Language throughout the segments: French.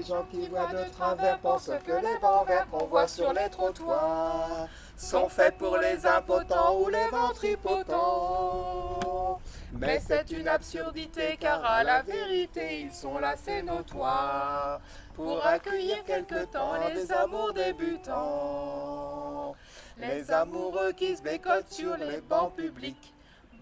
gens qui voient de travers pensent que les bancs verts qu'on voit sur les trottoirs sont faits pour les impotents ou les ventripotents. Mais c'est une absurdité car à la vérité ils sont là, c'est notoire, pour accueillir quelque temps les amours débutants. Les amoureux qui se bécotent sur les bancs publics,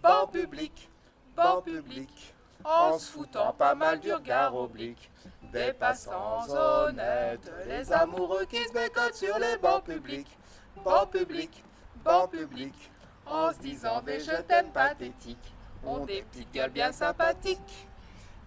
bancs publics, bancs publics, en se foutant pas mal du regard oblique des passants honnêtes. Les amoureux qui se bécotent sur les bancs publics, bancs publics, bancs publics, en se disant des je t'aime pathétiques, ont des petites gueules bien sympathiques.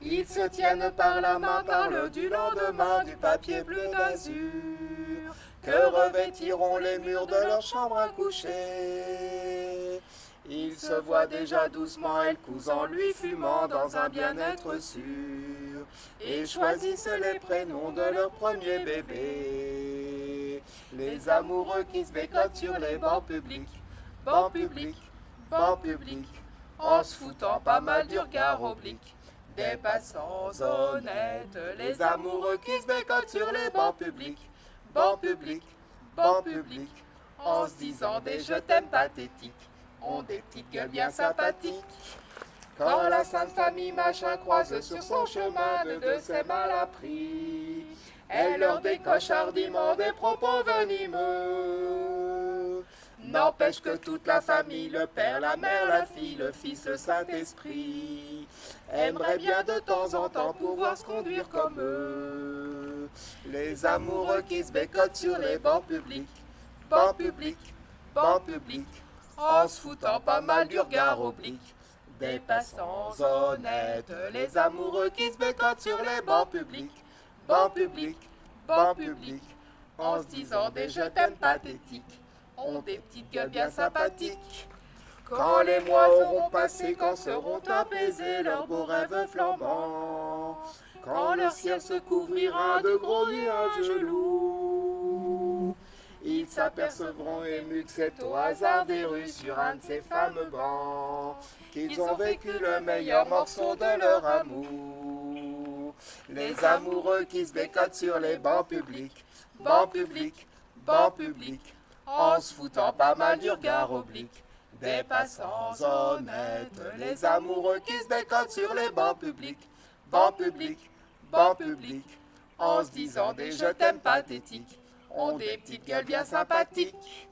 Ils se tiennent par la main, parlent du lendemain, du papier bleu d'azur que revêtiront les murs de leur chambre à coucher. Ils se voient déjà doucement, elle cousent en lui fumant dans un bien-être sûr, et choisissent les prénoms de leur premier bébé. Les amoureux qui se bécotent sur les bancs publics, bancs publics, bancs publics, en se foutant pas mal du regard oblique des passants honnêtes. Les amoureux qui se bécotent sur les bancs publics, bancs publics, bancs publics, en se disant des je t'aime pathétiques, ont des petites gueules bien sympathiques. Quand la Sainte Famille machin croise sur son chemin de ses mal appris, elle leur décoche hardiment des propos venimeux. N'empêche que toute la famille, le père, la mère, la fille, le fils, le Saint-Esprit, aimerait bien de temps en temps pouvoir se conduire comme eux. Les amoureux qui se bécotent sur les bancs publics, bancs publics, bancs publics, en se foutant pas mal du regard oblique des passants honnêtes. Les amoureux qui se bécotent sur les bancs publics, bancs publics, bancs publics, en se disant des je t'aime pathétiques, ont des petites gueules bien sympathiques. Quand les mois auront passé, quand seront apaisés leurs beaux rêves flambants, quand leur ciel se couvrira de gros nuages lourds, ils s'apercevront émus que c'est au hasard des rues sur un de ces fameux bancs qu'ils ont vécu le meilleur morceau de leur amour. Les amoureux qui se bécotent sur les bancs publics, bancs publics, bancs publics, en se foutant pas mal du regard oblique des passants honnêtes. Les amoureux qui se bécotent sur les bancs publics, bancs publics, bancs publics, en se disant des je t'aime pathétiques, ont des petites gueules bien sympathiques.